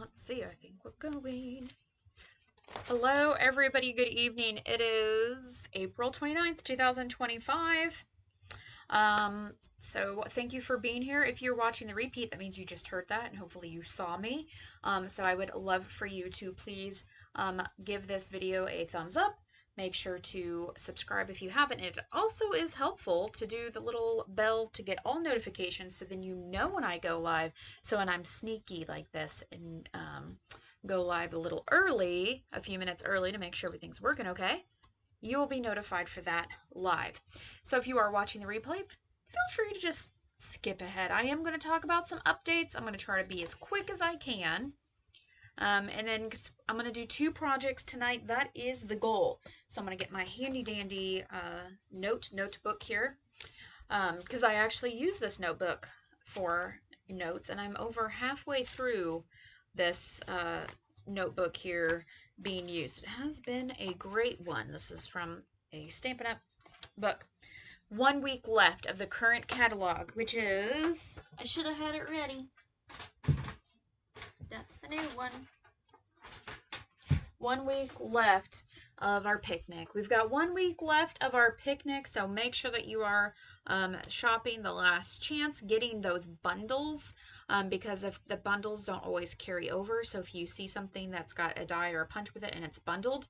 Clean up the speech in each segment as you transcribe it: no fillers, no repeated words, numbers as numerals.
Let's see, I think we're going. Hello, everybody. Good evening. It is April 29th, 2025. So thank you for being here. If you're watching the repeat, that means you just heard that and hopefully you saw me. So I would love for you to please give this video a thumbs up. Make sure to subscribe if you haven't. It also is helpful to do the little bell to get all notifications so then you know when I go live. So when I'm sneaky like this and go live a little early, a few minutes early to make sure everything's working okay, you will be notified for that live. So if you are watching the replay, feel free to just skip ahead. I am going to talk about some updates. I'm going to try to be as quick as I can. And then I'm going to do 2 projects tonight. That is the goal. So I'm going to get my handy dandy notebook here because I actually use this notebook for notes, and I'm over halfway through this notebook here being used. It has been a great one. This is from a Stampin' Up! Book. 1 week left of the current catalog, which is, I should have had it ready. That's the new one. 1 week left of our picnic. We've got 1 week left of our picnic, so make sure that you are shopping the last chance, getting those bundles, because if the bundles don't always carry over, so if you see something that's got a die or a punch with it and it's bundled,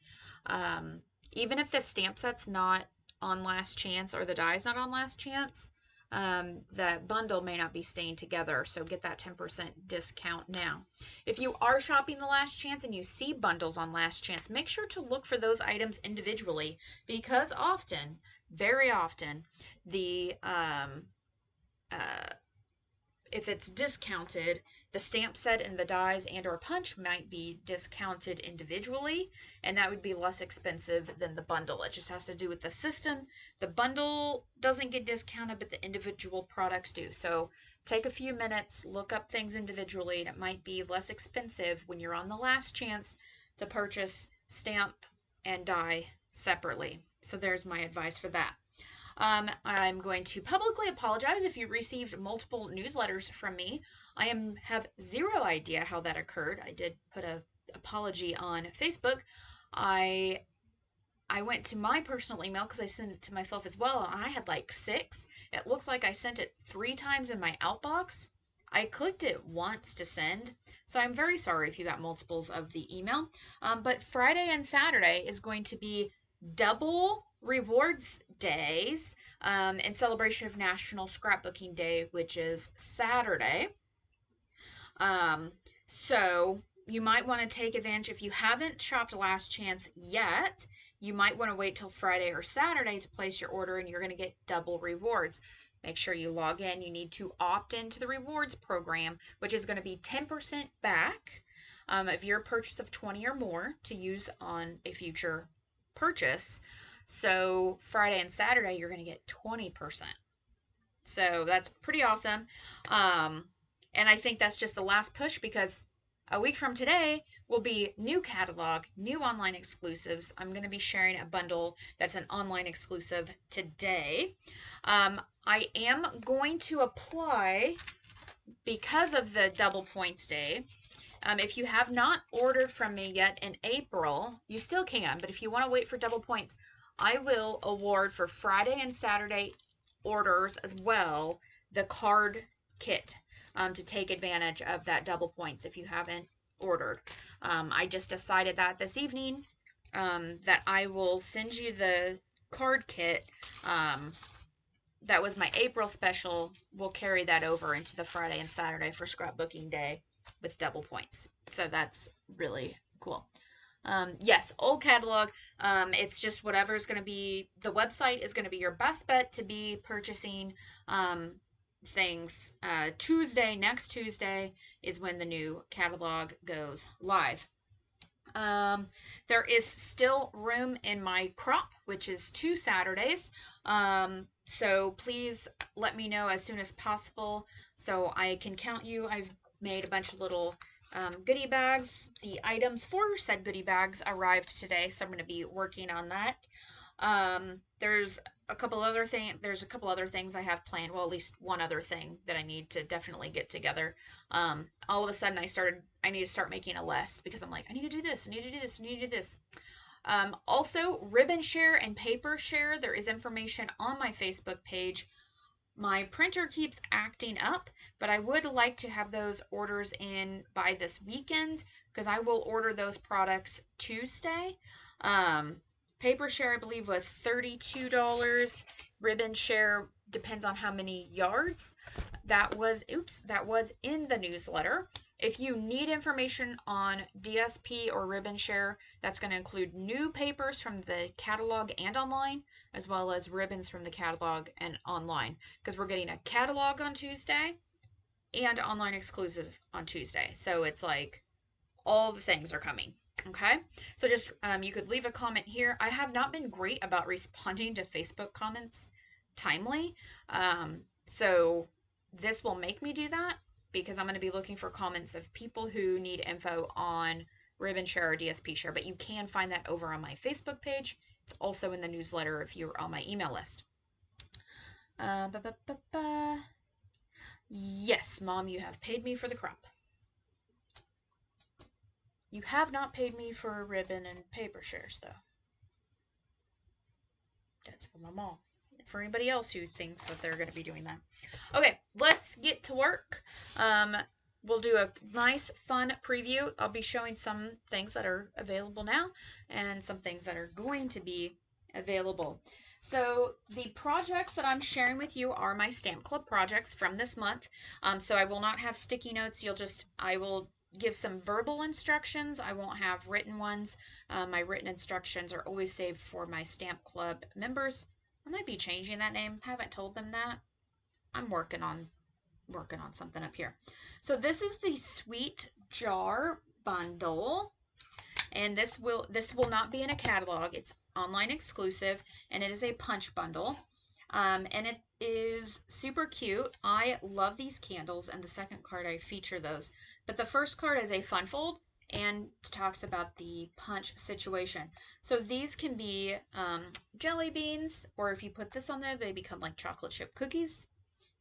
even if the stamp set's not on last chance or the die's not on last chance, the bundle may not be staying together, so get that 10% discount now. If you are shopping the last chance and you see bundles on last chance, make sure to look for those items individually, because often, very often, the if it's discounted, the stamp set and the dies and or punch might be discounted individually, and that would be less expensive than the bundle. It just has to do with the system. The bundle doesn't get discounted, but the individual products do. So take a few minutes, look up things individually, and it might be less expensive when you're on the last chance to purchase stamp and die separately. So there's my advice for that. I'm going to publicly apologize if you received multiple newsletters from me. I have zero idea how that occurred. I did put an apology on Facebook. I went to my personal email because I sent it to myself as well, and I had like 6. It looks like I sent it 3 times in my outbox. I clicked it once to send, so I'm very sorry if you got multiples of the email. But Friday and Saturday is going to be double rewards days in celebration of National Scrapbooking Day, which is Saturday. So you might want to take advantage. If you haven't shopped Last Chance yet, you might want to wait till Friday or Saturday to place your order, and you're going to get double rewards. Make sure you log in. You need to opt into the rewards program, which is going to be 10% back of your purchase of 20 or more to use on a future purchase. So Friday and Saturday, you're going to get 20%. So that's pretty awesome. And I think that's just the last push, because a week from today will be new catalog, new online exclusives. I'm going to be sharing a bundle that's an online exclusive today. I am going to apply, because of the double points day, if you have not ordered from me yet in April, you still can, but if you want to wait for double points, I will award for Friday and Saturday orders as well the card kit to take advantage of that double points if you haven't ordered. I just decided that this evening that I will send you the card kit. That was my April special. We'll carry that over into the Friday and Saturday for scrapbooking day with double points. So that's really cool. Yes, old catalog. It's just whatever's going to be, the website is going to be your best bet to be purchasing things. Next Tuesday is when the new catalog goes live. There is still room in my crop, which is 2 Saturdays. So please let me know as soon as possible so I can count you. I've made a bunch of little goodie bags. The items for said goodie bags arrived today, so I'm going to be working on that. There's there's a couple other things I have planned. Well, at least one other thing that I need to definitely get together. All of a sudden I need to start making a list because I'm like, I need to do this, I need to do this, I need to do this. Also, ribbon share and paper share. There is information on my Facebook page. My printer keeps acting up, but I would like to have those orders in by this weekend because I will order those products Tuesday. Um, Paper share, I believe, was $32. Ribbon share depends on how many yards. That was in the newsletter. If you need information on DSP or ribbon share, that's going to include new papers from the catalog and online, as well as ribbons from the catalog and online, because we're getting a catalog on Tuesday and online exclusive on Tuesday. So it's like all the things are coming. Okay, so just you could leave a comment here. I have not been great about responding to Facebook comments timely, so this will make me do that because I'm going to be looking for comments of people who need info on ribbon share or DSP share. But you can find that over on my Facebook page. It's also in the newsletter if you're on my email list. Uh, ba, ba, ba, ba. Yes, Mom, you have paid me for the crop. You have not paid me for ribbon and paper shares, though. That's for my mom. For anybody else who thinks that they're going to be doing that. Okay, let's get to work. We'll do a nice, fun preview. I'll be showing some things that are available now and some things that are going to be available. So the projects that I'm sharing with you are my Stamp Club projects from this month. So I will not have sticky notes. I will give some verbal instructions. I won't have written ones. My written instructions are always saved for my Stamp Club members. I might be changing that name. Haven't told them that. I'm working on something up here. So this is the Sweet Jar bundle, and this will not be in a catalog. It's online exclusive, and it is a punch bundle. And it is super cute. I love these candles, and the second card I feature those. But the first card is a fun fold and talks about the punch situation. So these can be jelly beans, or if you put this on there, they become like chocolate chip cookies.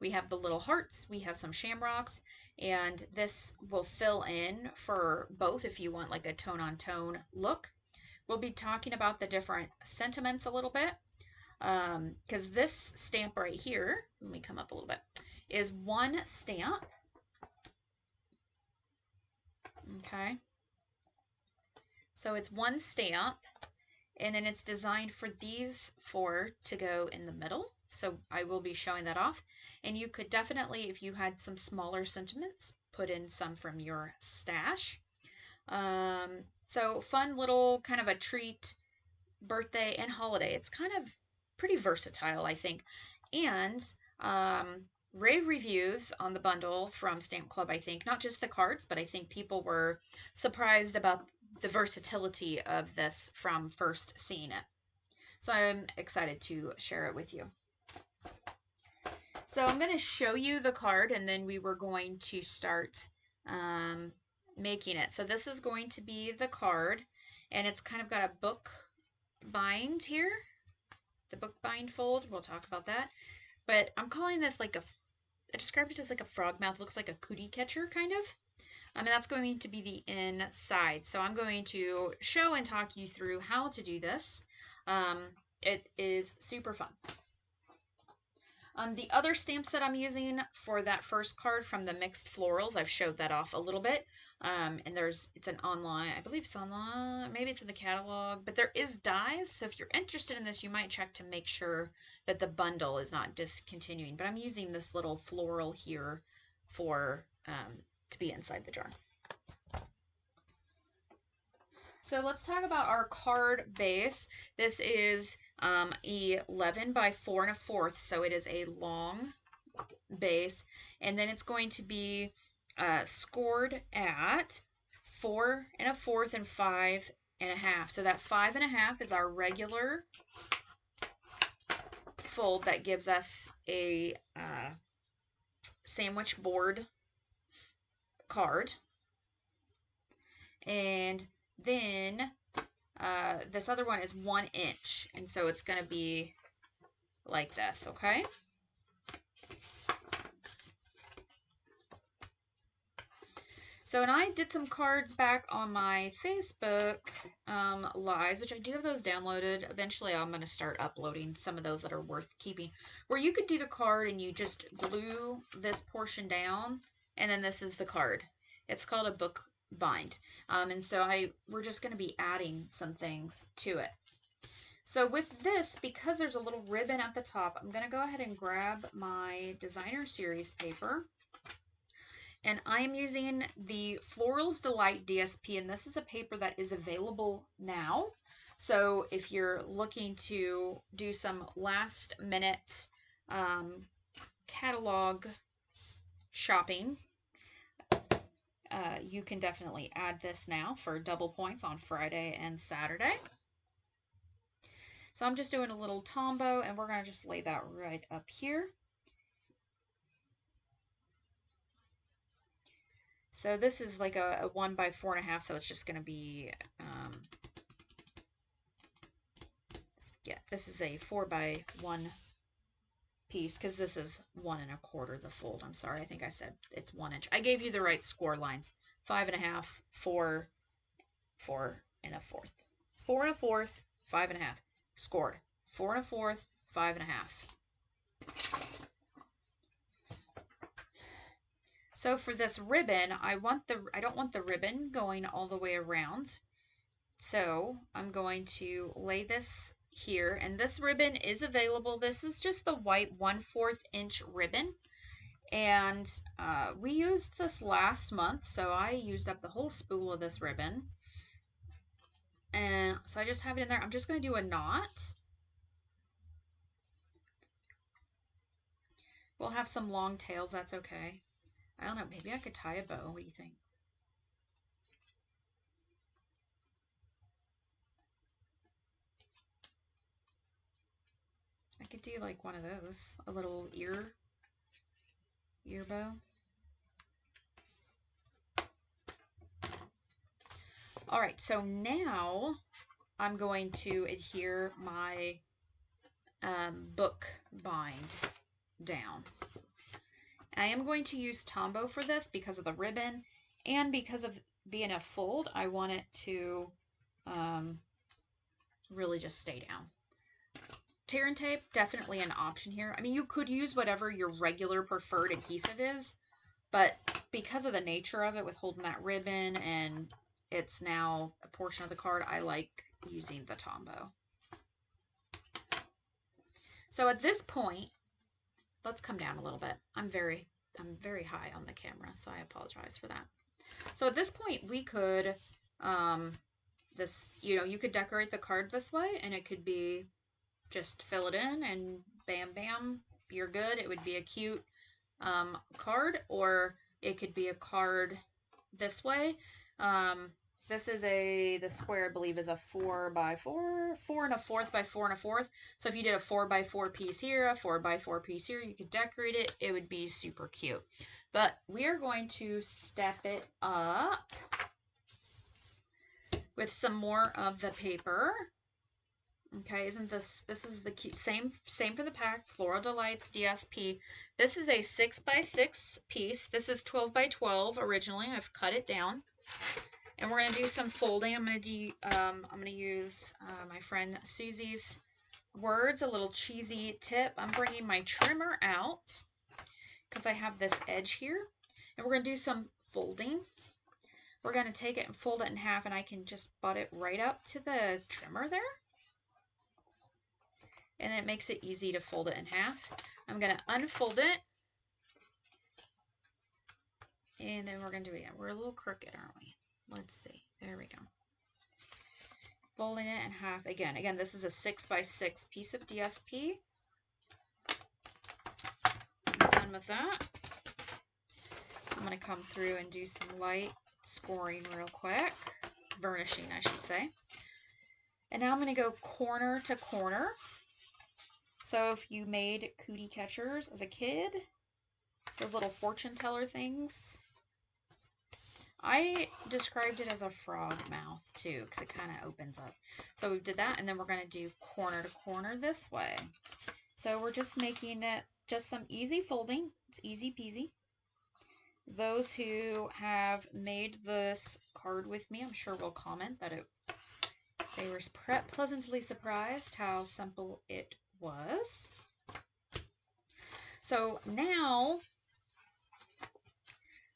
We have the little hearts, we have some shamrocks, and this will fill in for both if you want like a tone on tone look. We'll be talking about the different sentiments a little bit. Because this stamp right here, let me come up a little bit, is one stamp. Okay. So it's one stamp, and then it's designed for these four to go in the middle. So I will be showing that off. And you could definitely, if you had some smaller sentiments, put in some from your stash. So fun little kind of a treat, birthday and holiday. It's kind of pretty versatile, I think. And rave reviews on the bundle from Stamp Club, I think. Not just the cards, but I think people were surprised about the versatility of this from first seeing it. So I'm excited to share it with you. So I'm going to show you the card, and then we were going to start making it. So this is going to be the card, and it's kind of got a book bind here. The book bind fold. We'll talk about that. But I'm calling this like I described it as like a frog mouth. Looks like a cootie catcher, kind of. And that's going to be the inside. So I'm going to show and talk you through how to do this. It is super fun. The other stamp set I'm using for that first card from the mixed florals, I've showed that off a little bit. And it's an online, I believe it's online, maybe it's in the catalog, but there is dies. So if you're interested in this, you might check to make sure that the bundle is not discontinuing. But I'm using this little floral here for to be inside the jar. So let's talk about our card base. This is 11 by 4 1/4, so it is a long base, and then it's going to be scored at 4 1/4 and 5 1/2. So that 5 1/2 is our regular fold that gives us a sandwich board card. And then this other one is 1 inch, and so it's going to be like this, okay? So, and I did some cards back on my Facebook lives, which I do have those downloaded. Eventually, I'm going to start uploading some of those that are worth keeping, where you could do the card and you just glue this portion down, and then this is the card. It's called a book bind. And so we're just going to be adding some things to it. So with this, because there's a little ribbon at the top, I'm going to go ahead and grab my designer series paper. And I'm using the Florals Delight DSP, and this is a paper that is available now. So if you're looking to do some last minute catalog shopping, you can definitely add this now for double points on Friday and Saturday. So I'm just doing a little Tombow, and we're going to just lay that right up here. So this is like a 1 by 4.5, so it's just going to be, yeah, this is a 4 by 1 piece, because this is 1 1/4 the fold. I'm sorry, I think I said it's 1 inch. I gave you the right score lines. 5.5, 4, 4 1/4. 4 1/4, 5.5. Scored. 4 1/4, 5.5. So for this ribbon, I don't want the ribbon going all the way around. So I'm going to lay this here, and this ribbon is available. This is just the white 1/4 inch ribbon, and we used this last month, so I used up the whole spool of this ribbon, and so I just have it in there. I'm just going to do a knot. We'll have some long tails, that's okay. I don't know, maybe I could tie a bow. What do you think? I could do like one of those, a little ear bow. All right, so now I'm going to adhere my book bind down. I am going to use Tombow for this because of the ribbon, and because of being a fold, I want it to really just stay down. Tear and tape, definitely an option here. I mean, you could use whatever your regular preferred adhesive is, but because of the nature of it with holding that ribbon and it's now a portion of the card, I like using the Tombow. So at this point, let's come down a little bit. I'm very high on the camera, so I apologize for that. So at this point, we could, you could decorate the card this way, and it could be just fill it in and bam, bam, you're good. It would be a cute card, or it could be a card this way. This is the square, I believe, is a 4 by 4, 4 1/4 by 4 1/4. So if you did a 4 by 4 piece here, a 4 by 4 piece here, you could decorate it. It would be super cute. But we are going to step it up with some more of the paper. Okay, isn't this is the cute, same for the pack, Floral Delights DSP. This is a 6 by 6 piece. This is 12 by 12 originally. I've cut it down. And we're going to do some folding. I'm going to use my friend Susie's words, a little cheesy tip. I'm bringing my trimmer out because I have this edge here. And we're going to do some folding. We're going to take it and fold it in half, and I can just butt it right up to the trimmer there. And it makes it easy to fold it in half. I'm going to unfold it. And then we're going to do it again. We're a little crooked, aren't we? Let's see. There we go. Folding it in half again. Again, this is a 6 by 6 piece of DSP. I'm done with that. I'm going to come through and do some light scoring real quick. Burnishing, I should say. And now I'm going to go corner to corner. So if you made cootie catchers as a kid, those little fortune teller things, I described it as a frog mouth too, because it kind of opens up. So we did that, and then we're going to do corner to corner this way. So we're just making it just some easy folding. It's easy peasy. Those who have made this card with me, I'm sure will comment that they were pleasantly surprised how simple it was. So now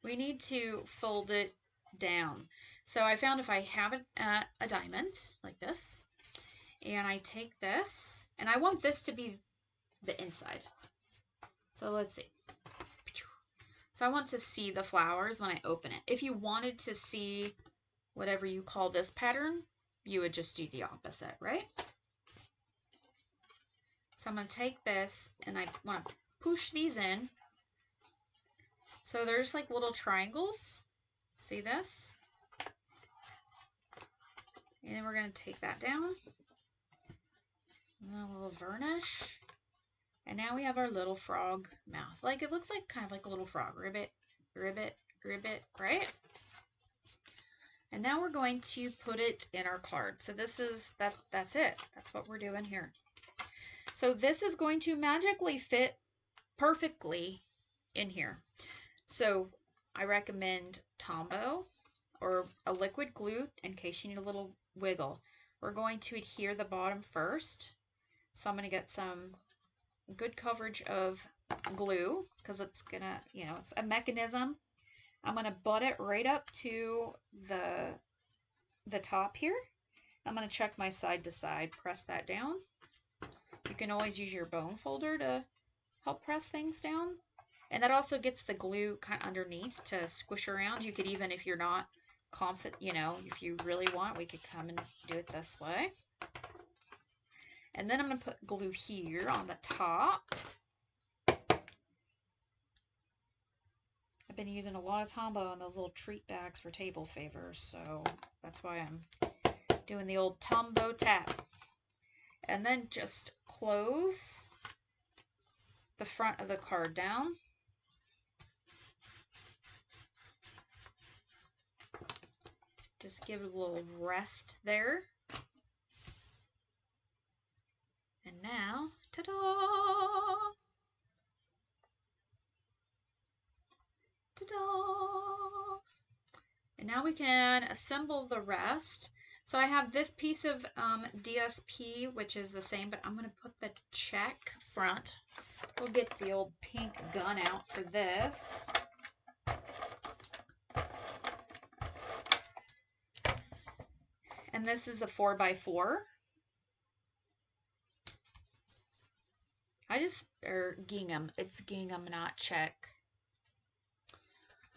we need to fold it down. So I found if I have a diamond like this, and I take this, and I want this to be the inside. So let's see. So I want to see the flowers when I open it. If you wanted to see whatever you call this pattern, you would just do the opposite, right? So I'm going to take this and I want to push these in. So there's like little triangles. See this? And then we're going to take that down. And then a little varnish. And now we have our little frog mouth. Like it looks like kind of like a little frog. Ribbit, ribbit, ribbit, right? And now we're going to put it in our card. So this is, that's it. That's what we're doing here. So this is going to magically fit perfectly in here. So I recommend Tombow or a liquid glue in case you need a little wiggle. We're going to adhere the bottom first. So I'm going to get some good coverage of glue because it's going to, you know, it's a mechanism. I'm going to butt it right up to the top here. I'm going to check my side to side, press that down. You can always use your bone folder to help press things down. And that also gets the glue kind of underneath to squish around. You could even, if you're not confident, you know, if you really want, we could come and do it this way. And then I'm going to put glue here on the top. I've been using a lot of Tombow in those little treat bags for table favors, so that's why I'm doing the old Tombow tap. And then just close the front of the card down. Just give it a little rest there. And now, ta-da! Ta-da! And now we can assemble the rest. So I have this piece of DSP, which is the same, but I'm going to put the check front. We'll get the old pink gun out for this. And this is a 4x4. Or gingham. It's gingham, not check.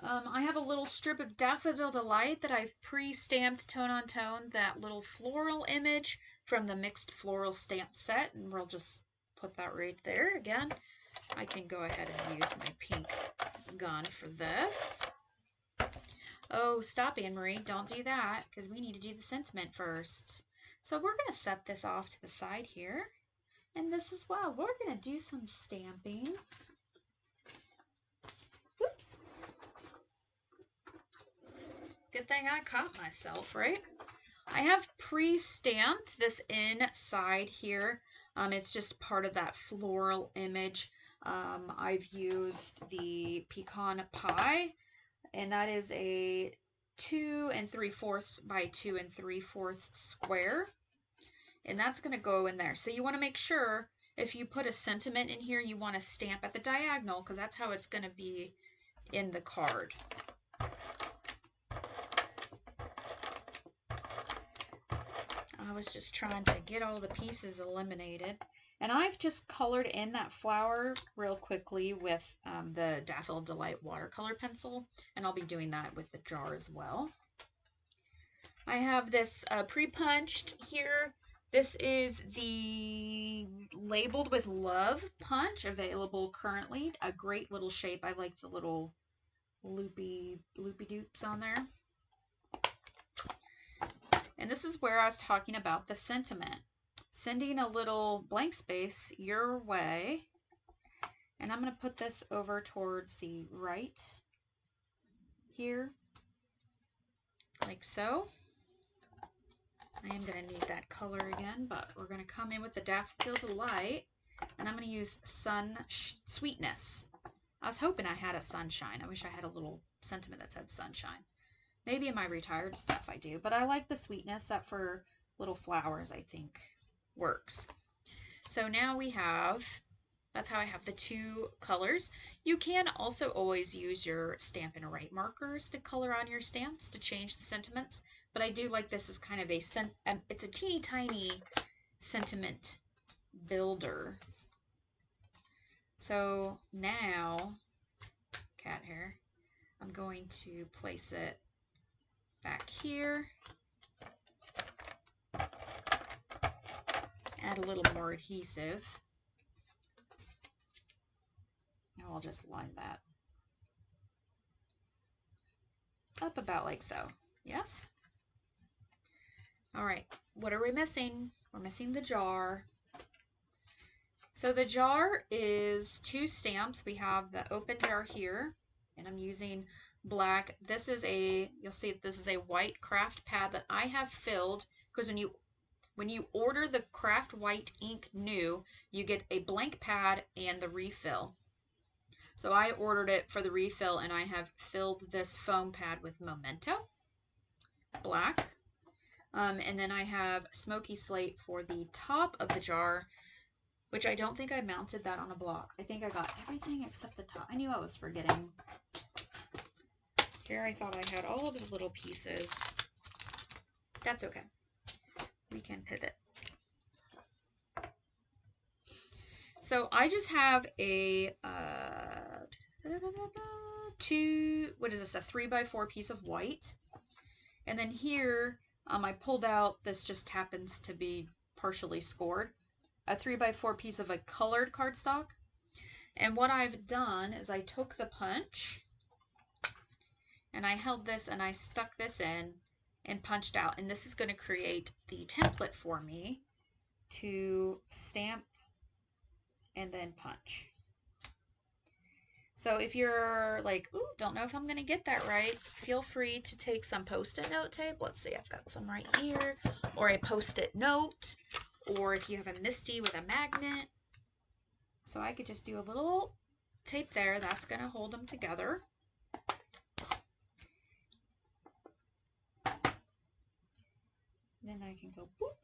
I have a little strip of Daffodil Delight that I've pre-stamped tone on tone, that little floral image from the mixed floral stamp set, and we'll just put that right there. Again, I can go ahead and use my pink gun for this. Oh, stop, Anne-Marie. Don't do that, because we need to do the sentiment first. So we're going to set this off to the side here. And this as well. We're going to do some stamping. Oops. Good thing I caught myself, right? I have pre-stamped this inside here. It's just part of that floral image. I've used the pecan pie, and that is a 2 3/4 by 2 3/4 square. And that's going to go in there. So you want to make sure if you put a sentiment in here, you want to stamp at the diagonal because that's how it's going to be in the card. I was just trying to get all the pieces eliminated. And I've just colored in that flower real quickly with the Daffodil Delight watercolor pencil. And I'll be doing that with the jar as well. I have this pre-punched here. This is the Labeled with Love punch, available currently. A great little shape. I like the little loopy doops on there. And this is where I was talking about the sentiment. Sending a little blank space your way. And I'm going to put this over towards the right here, like so. I am going to need that color again, but we're going to come in with the Daffodil Delight. And I'm going to use Sweetness. I was hoping I had a sunshine. I wish I had a little sentiment that said sunshine. Maybe in my retired stuff I do, but I like the sweetness. That for little flowers I think works. So now we have, that's how I have the two colors. You can also always use your Stampin' Write markers to color on your stamps to change the sentiments, but I do like this as kind of it's a teeny tiny sentiment builder. So now, cat hair, I'm going to place it back here. Add a little more adhesive. Now I'll just line that up about like so. Yes? All right, what are we missing? We're missing the jar. So the jar is two stamps. We have the open jar here, and I'm using black. This is you'll see this is a white craft pad that I have filled, because when you order the craft white ink new, you get a blank pad and the refill. So I ordered it for the refill, and I have filled this foam pad with Memento black. And then I have Smoky Slate for the top of the jar, which I don't think I mounted that on a block. I think I got everything except the top. I knew I was forgetting. Here I thought I had all of the little pieces. That's okay. We can pivot. So I just have a what is this, a 3x4 piece of white. And then here, I pulled out, this just happens to be partially scored, a 3x4 piece of a colored cardstock. And what I've done is I took the punch and I held this and I stuck this in and punched out. And this is going to create the template for me to stamp and then punch. So if you're like, ooh, don't know if I'm going to get that right, feel free to take some Post-it note tape. Let's see, I've got some right here. Or a Post-it note. Or if you have a MISTI with a magnet. So I could just do a little tape there. That's going to hold them together. Then I can go boop.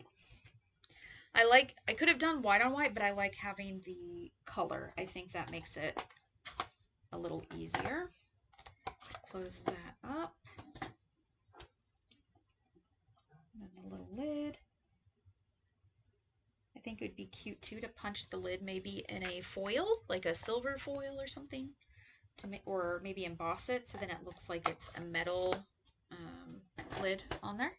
I could have done white on white, but I like having the color. I think that makes it a little easier. Close that up. And then the little lid. I think it would be cute too to punch the lid maybe in a foil, like a silver foil or something, or maybe emboss it so then it looks like it's a metal lid on there.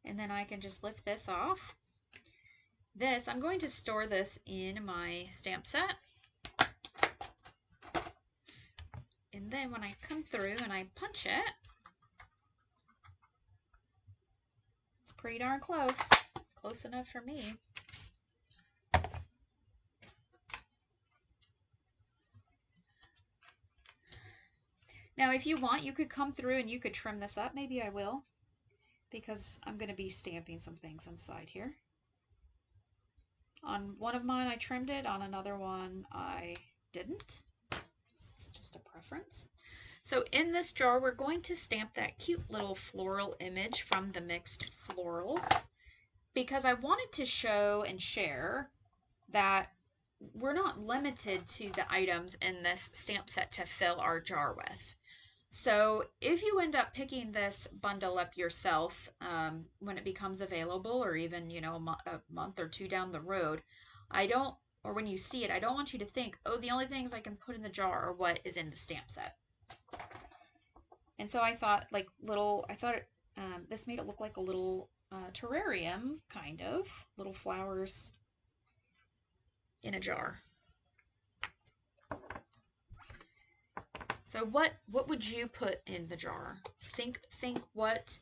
And then I can just lift this off. This, I'm going to store this in my stamp set. And then when I come through and I punch it, it's pretty darn close. Close enough for me. Now, if you want, you could come through and you could trim this up. Maybe I will, because I'm going to be stamping some things inside here. On one of mine, I trimmed it. On another one, I didn't. It's just a preference. So in this jar, we're going to stamp that cute little floral image from the mixed florals, because I wanted to show and share that we're not limited to the items in this stamp set to fill our jar with. So if you end up picking this bundle up yourself when it becomes available, or even, you know, a month or two down the road, or when you see it, I don't want you to think, oh, the only things I can put in the jar are what is in the stamp set. And so I thought, this made it look like a little terrarium, kind of, little flowers in a jar. So what would you put in the jar? Think what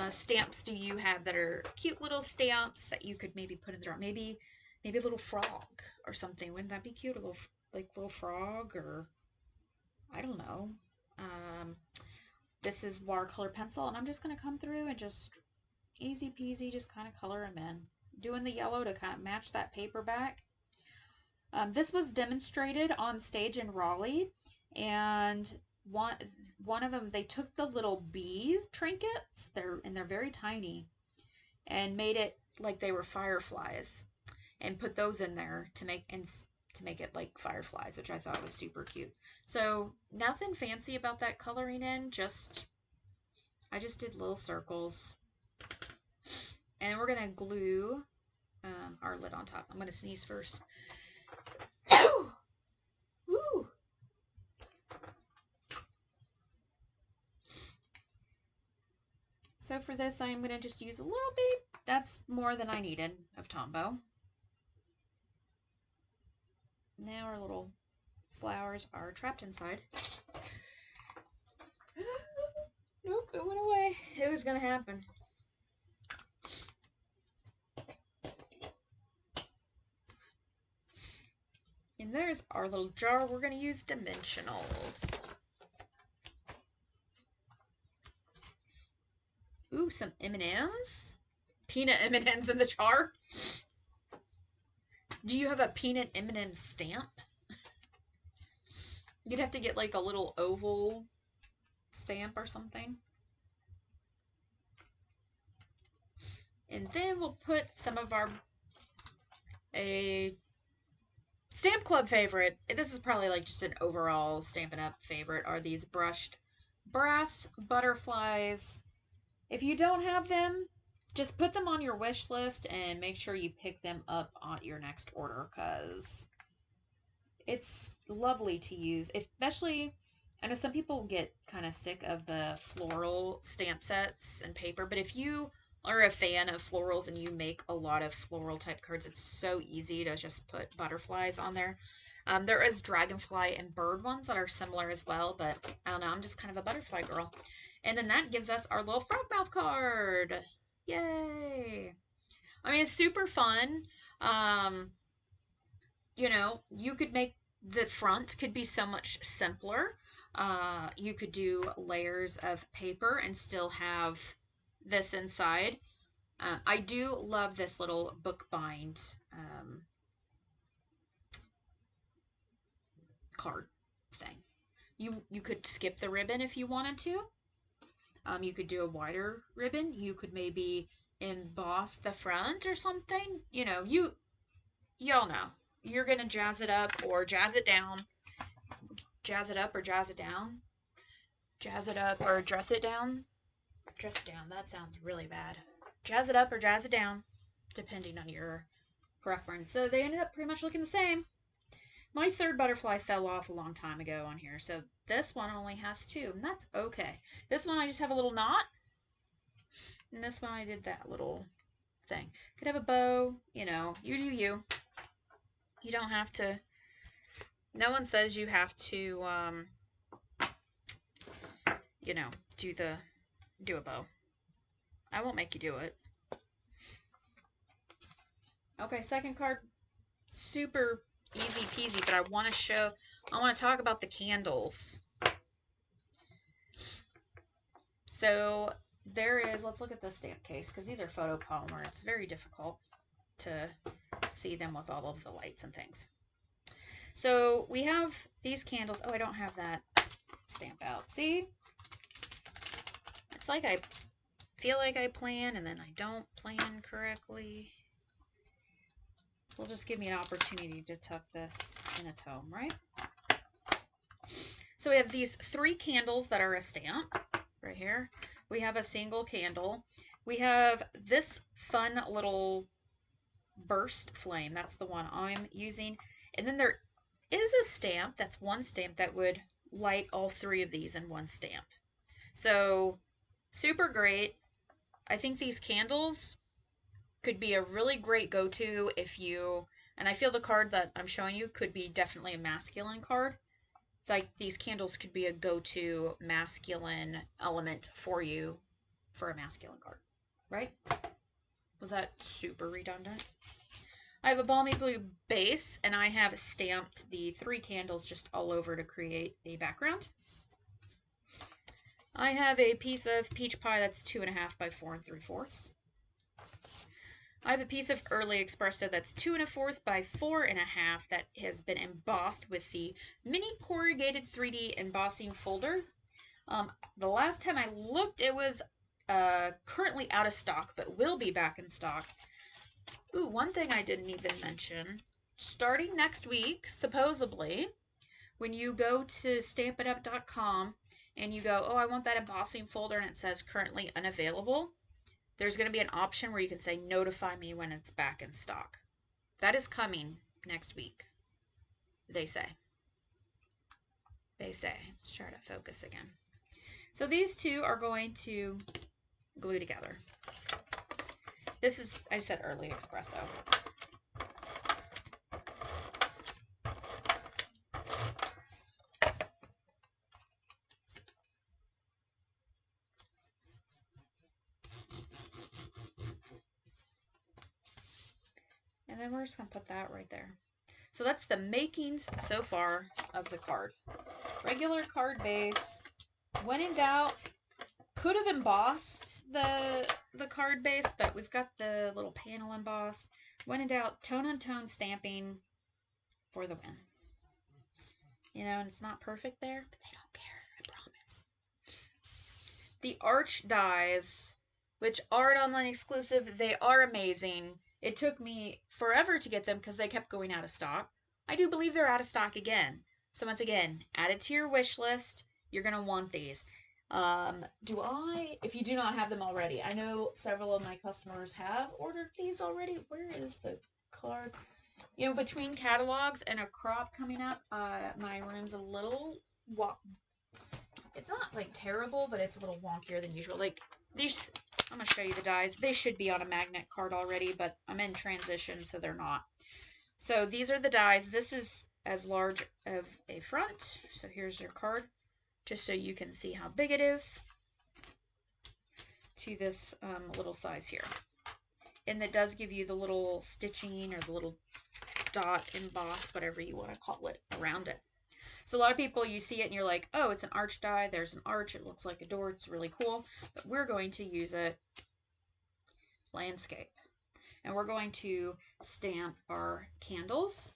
stamps do you have that are cute little stamps that you could maybe put in the jar? Maybe a little frog or something. Wouldn't that be cute? A little frog, or I don't know. This is watercolor pencil, and I'm just going to come through and just easy peasy just kind of color them in. doing the yellow to kind of match that paperback. This was demonstrated on stage in Raleigh, and one of them, they took the little bee trinkets, they're very tiny, and made it like they were fireflies, and put those in there to make it like fireflies, which I thought was super cute. So nothing fancy about that coloring in, I just did little circles, and then we're gonna glue our lid on top. I'm gonna sneeze first. Woo! So for this, I'm gonna just use a little bit. That's more than I needed of Tombow. Now our little flowers are trapped inside. Nope, it went away. It was gonna happen. And there's our little jar. We're gonna use dimensionals. Ooh, some M&Ms. Peanut M&Ms in the jar. Do you have a peanut M&M stamp? You'd have to get like a little oval stamp or something. And then we'll put some of a Stamp Club favorite. This is probably like just an overall Stampin' Up favorite, are these brushed brass butterflies. If you don't have them, just put them on your wish list and make sure you pick them up on your next order, because it's lovely to use, especially, I know some people get kind of sick of the floral stamp sets and paper, but if you are a fan of florals and you make a lot of floral type cards, it's so easy to just put butterflies on there. There is dragonfly and bird ones that are similar as well, but I don't know, I'm just kind of a butterfly girl. And then that gives us our little frog mouth card. Yay! I mean, it's super fun. Um, you could make the front could be so much simpler. You could do layers of paper and still have this inside. I do love this little bookbind card thing. You could skip the ribbon if you wanted to. You could do a wider ribbon. You could maybe emboss the front or something. Y'all know. You're gonna jazz it up or jazz it down. Jazz it up or jazz it down. Jazz it up or dress it down. Dress it down. That sounds really bad. Jazz it up or jazz it down, depending on your preference. So they ended up pretty much looking the same. My third butterfly fell off a long time ago on here, so this one only has two, and that's okay. This one I just have a little knot, and this one I did that little thing. Could have a bow, you do you. You don't have to, no one says you have to, do a bow. I won't make you do it. Okay, second card, super easy peasy, but I want to talk about the candles. So there is, let's look at the stamp case, because these are photopolymer. It's very difficult to see them with all of the lights and things. So we have these candles. Oh, I don't have that stamp out. See? It's like I feel like I plan and then I don't plan correctly. Will just give me an opportunity to tuck this in its home, right? So we have these 3 candles that are a stamp right here. We have a single candle. We have this fun little burst flame. That's the one I'm using. And then there is a stamp, that's one stamp that would light all 3 of these in one stamp. So super great. I think these candles could be a really great go-to and I feel the card that I'm showing you could be definitely a masculine card. Like these candles could be a go-to masculine element for you for a masculine card, right? Was that super redundant? I have a balmy blue base, and I have stamped the 3 candles just all over to create a background. I have a piece of peach pie that's 2.5 by 4 3/4. I have a piece of early espresso that's 2 1/4 by 4 1/2 that has been embossed with the mini corrugated 3D embossing folder. The last time I looked, it was currently out of stock, but will be back in stock. Ooh, one thing I didn't even mention. Starting next week, supposedly, when you go to stampitup.com and you go, oh, I want that embossing folder, and it says currently unavailable, there's going to be an option where you can say notify me when it's back in stock. That is coming next week, they say. They say. Let's try to focus again. So these two are going to glue together. This is, I said, early espresso. And then we're just going to put that right there. So that's the makings so far of the card. Regular card base. When in doubt, could have embossed the card base, but we've got the little panel embossed. When in doubt, tone-on-tone stamping for the win. You know, and it's not perfect there, but they don't care, I promise. The Arch dies, which are an online exclusive, they are amazing. It took me forever to get them because they kept going out of stock. I do believe they're out of stock again. So once again, add it to your wish list. You're going to want these. If you do not have them already, I know several of my customers have ordered these already. Where is the card? You know, between catalogs and a crop coming up, my room's a little, it's not like terrible, but it's a little wonkier than usual. Like these, I'm going to show you the dies. They should be on a magnet card already, but I'm in transition, so they're not. So these are the dies. This is as large of a front. So here's your card, just so you can see how big it is to this little size here. And that does give you the little stitching or the little dot emboss, whatever you want to call it, around it. So a lot of people, you see it and you're like, oh, it's an arch die. There's an arch. It looks like a door. It's really cool. But we're going to use it landscape. And we're going to stamp our candles.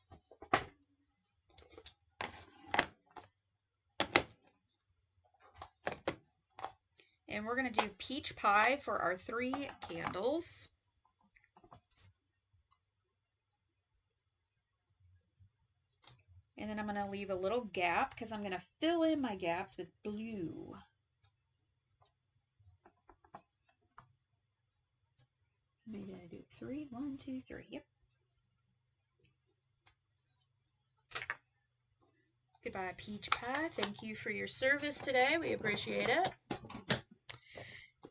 And we're going to do peach pie for our 3 candles. And then I'm going to leave a little gap because I'm going to fill in my gaps with blue. How many did I do? 3? 1, 2, 3. Yep. Goodbye, peach pie. Thank you for your service today. We appreciate it.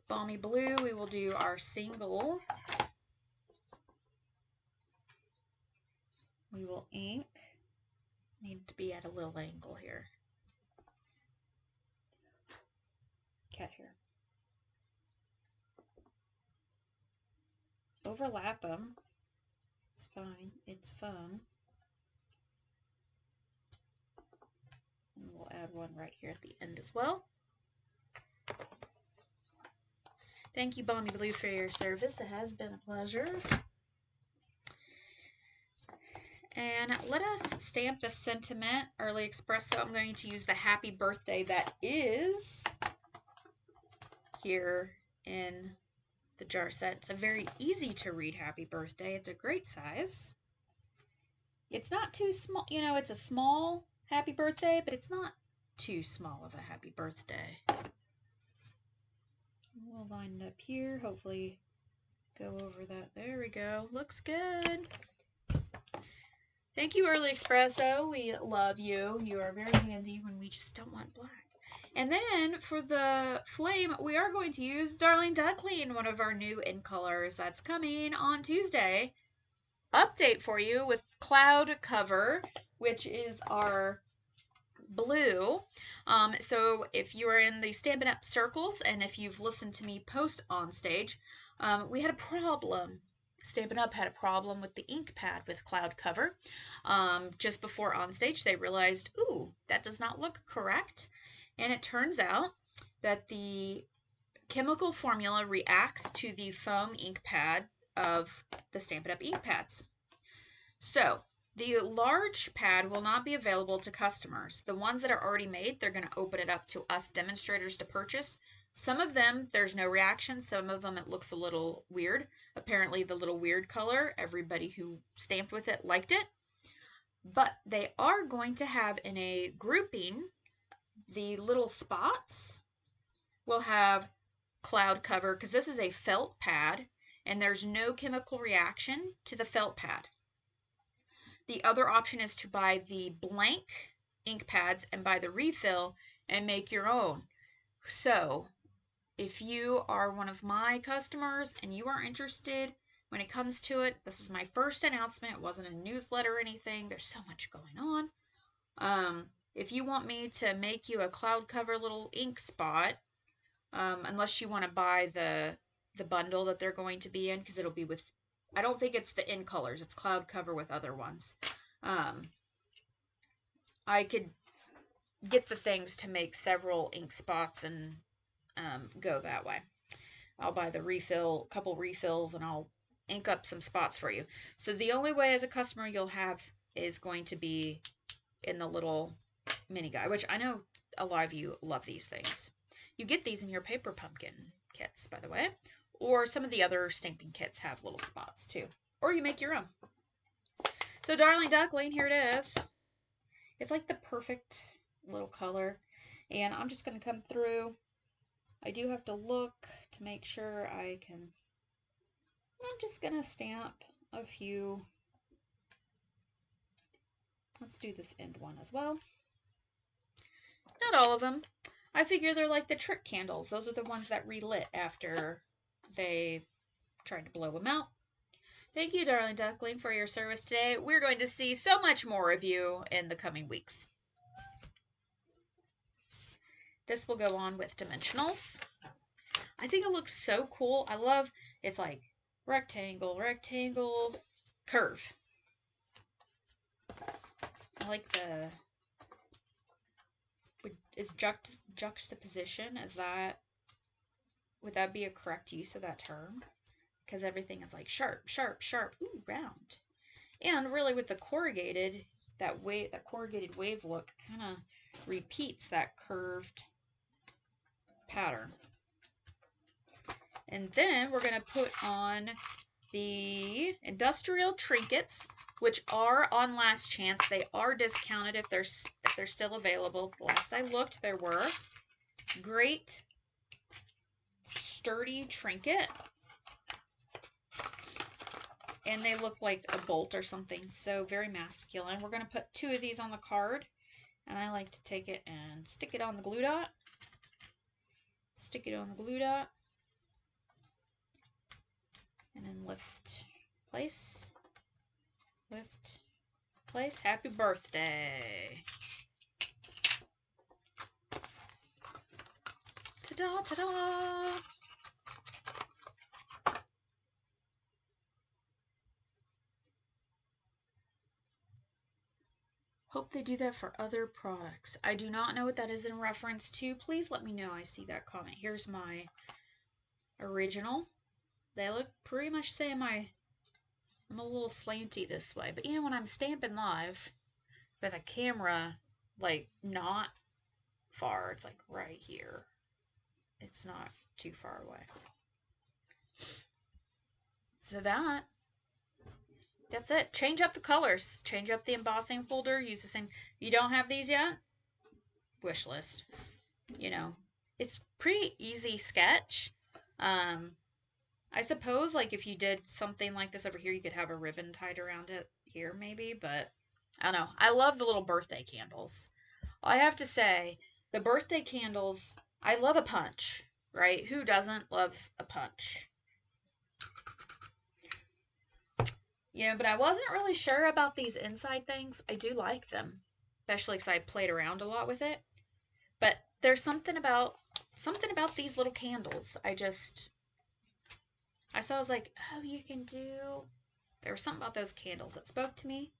Balmy blue, we will do our single. We will ink. Need to be at a little angle here. Cat here. Overlap them. It's fine. It's fun. And we'll add one right here at the end as well. Thank you, Balmy Blue, for your service. It has been a pleasure. And let us stamp the sentiment early espresso. I'm going to use the happy birthday that is here in the jar set. It's a very easy to read happy birthday. It's a great size. It's not too small. You know, it's a small happy birthday, but it's not too small of a happy birthday. We'll line it up here. Hopefully go over that. There we go. Looks good. Thank you, Early Espresso. We love you. You are very handy when we just don't want black. And then for the flame, we are going to use Darling Duckling, one of our new in colors that's coming on Tuesday. Update for you with Cloud Cover, which is our blue. So if you are in the Stampin' Up circles and if you've listened to me post on stage, we had a problem. Stampin' Up had a problem with the ink pad with Cloud Cover. Just before on stage, they realized, ooh, that does not look correct. And it turns out that the chemical formula reacts to the foam ink pad of the Stampin' Up! Ink pads. So, the large pad will not be available to customers. The ones that are already made, they're going to open it up to us demonstrators to purchase. Some of them, there's no reaction. Some of them, it looks a little weird. Apparently, the little weird color, everybody who stamped with it liked it. But they are going to have in a grouping, the little spots will have cloud cover, because this is a felt pad, and there's no chemical reaction to the felt pad. The other option is to buy the blank ink pads and buy the refill and make your own. So, if you are one of my customers and you are interested when it comes to it, this is my first announcement. It wasn't a newsletter or anything. There's so much going on. If you want me to make you a cloud cover little ink spot, unless you want to buy the bundle that they're going to be in, because it'll be with, I don't think it's the in colors, it's cloud cover with other ones. I could get the things to make several ink spots and go that way. I'll buy the couple refills, and I'll ink up some spots for you. So the only way as a customer you'll have is going to be in the little mini guy, which I know a lot of you love these things. You get these in your paper pumpkin kits, by the way, or some of the other stamping kits have little spots too, or you make your own. So Darling Duckling, here it is. It's like the perfect little color, and I'm just going to come through. I do have to look to make sure I can. I'm just going to stamp a few. Let's do this end one as well. Not all of them. I figure they're like the trick candles. Those are the ones that relit after they tried to blow them out. Thank you, Darling Duckling, for your service today. We're going to see so much more of you in the coming weeks. This will go on with dimensionals. I think it looks so cool. I love, it's like rectangle, rectangle, curve. I like the, is juxtaposition, is that, would that be a correct use of that term? Because everything is like sharp, sharp, sharp, ooh, round. And really with the corrugated, that corrugated wave look kind of repeats that curved pattern. And then we're going to put on the industrial trinkets, which are on last chance. They are discounted if they're still available. Last I looked, there were. Great sturdy trinket. And they look like a bolt or something, so very masculine. We're going to put 2 of these on the card, and I like to take it and stick it on the glue dot. Stick it on the glue dot. And then lift, place, lift, place. Happy birthday. Ta-da, ta-da. Hope they do that for other products. I do not know what that is in reference to. Please let me know. I see that comment. Here's my original. They look pretty much the same. I'm a little slanty this way. But when I'm stamping live with a camera, like, not far, it's like right here. It's not too far away. So that's it. Change up the colors. Change up the embossing folder. Use the same. You don't have these yet? Wish list. It's pretty easy sketch. I suppose, like, if you did something like this over here, you could have a ribbon tied around it here, maybe, but I don't know. I love the little birthday candles. I have to say, the birthday candles, I love a punch, right? Who doesn't love a punch? But I wasn't really sure about these inside things. I do like them, especially because I played around a lot with it. But there's something about these little candles. I saw, I was like, oh, you can do, there was something about those candles that spoke to me.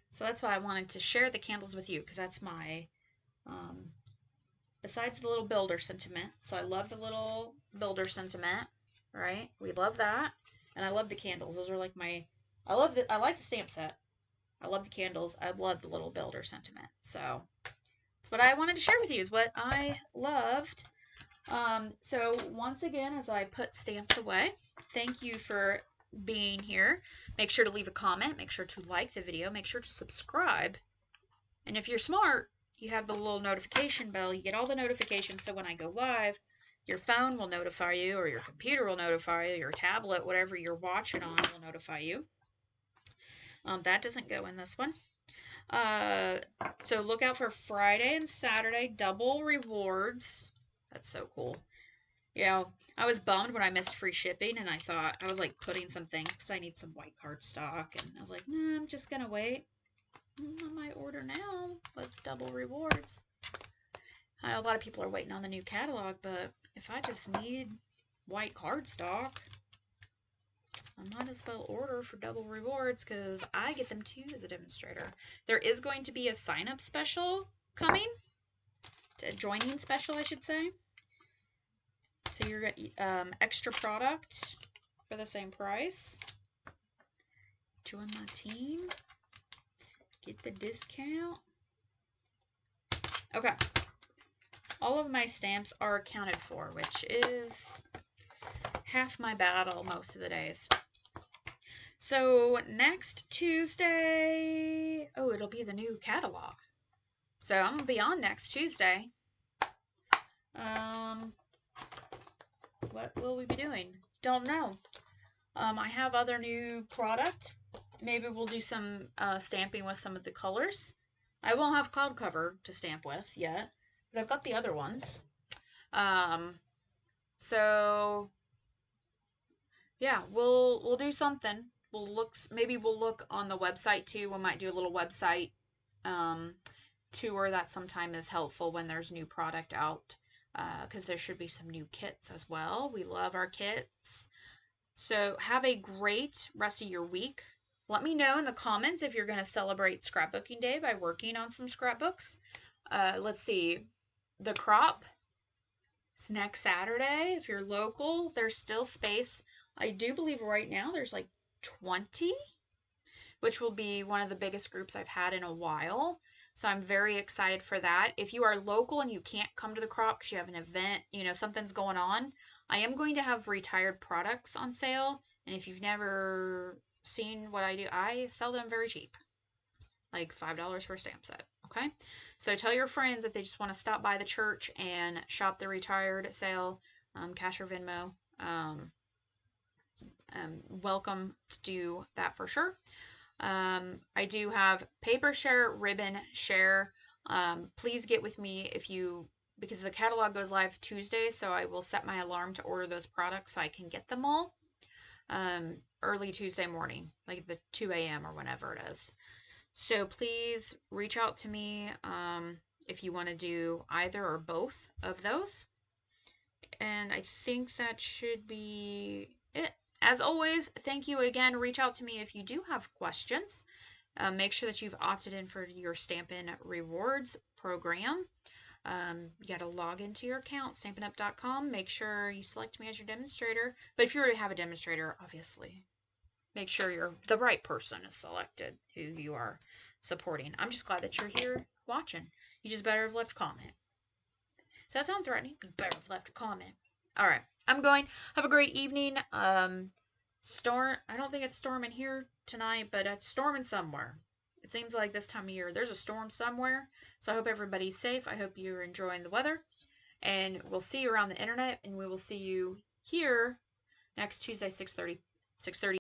So that's why I wanted to share the candles with you, because that's my, besides the little builder sentiment. So I love the little builder sentiment, right? We love that. And I love the candles. Those are like I like the stamp set. I love the candles. I love the little builder sentiment. So that's what I wanted to share with you, is what I loved. So once again, as I put stamps away, thank you for being here. Make sure to leave a comment. Make sure to like the video. Make sure to subscribe. And if you're smart, you have the little notification bell. You get all the notifications, so when I go live, your phone will notify you, or your computer will notify you, your tablet, whatever you're watching on will notify you. That doesn't go in this one. So look out for Friday and Saturday double rewards. That's so cool. You know, I was bummed when I missed free shipping, and I thought I was like putting some things because I need some white cardstock, and I was like, nah, I'm just gonna wait. I might order now with double rewards. I know a lot of people are waiting on the new catalog, but if I just need white cardstock, I might as well order for double rewards because I get them too as a demonstrator. There is going to be a sign-up special coming, a joining special, I should say. So you're getting extra product for the same price. Join my team. Get the discount. Okay. All of my stamps are accounted for, which is half my battle most of the days. So next Tuesday, oh, it'll be the new catalog. So I'm gonna be on next Tuesday. What will we be doing? Don't know. I have other new product. Maybe we'll do some stamping with some of the colors. I won't have cloud cover to stamp with yet, but I've got the other ones. So yeah, we'll do something. Maybe we'll look on the website too. We might do a little website tour. That sometime is helpful when there's new product out, because there should be some new kits as well. We love our kits. So have a great rest of your week. Let me know in the comments if you're going to celebrate Scrapbooking Day by working on some scrapbooks. Let's see. The crop is next Saturday. If you're local, there's still space. I do believe right now there's like 20, which will be one of the biggest groups I've had in a while. So I'm very excited for that. If you are local and you can't come to the crop because you have an event, something's going on, I am going to have retired products on sale. And if you've never seen what I do, I sell them very cheap, like $5 for a stamp set. Okay, so tell your friends if they just want to stop by the church and shop the retired sale, cash or Venmo. Welcome to do that for sure. I do have paper share, ribbon share. Please get with me because the catalog goes live Tuesday, so I will set my alarm to order those products so I can get them all early Tuesday morning, like the 2 a.m. or whenever it is. So please reach out to me if you want to do either or both of those. And I think that should be it. As always, thank you again. Reach out to me if you do have questions. Make sure that you've opted in for your Stampin' Rewards program. You got to log into your account, stampinup.com. Make sure you select me as your demonstrator. But if you already have a demonstrator, obviously, make sure the right person is selected who you are supporting. I'm just glad that you're here watching. You just better have left a comment. Does that sound threatening? You better have left a comment. All right, I'm going. Have a great evening. Storm. I don't think it's storming here tonight, but it's storming somewhere. It seems like this time of year there's a storm somewhere. So I hope everybody's safe. I hope you're enjoying the weather. And we'll see you around the internet, and we will see you here next Tuesday, 6:30.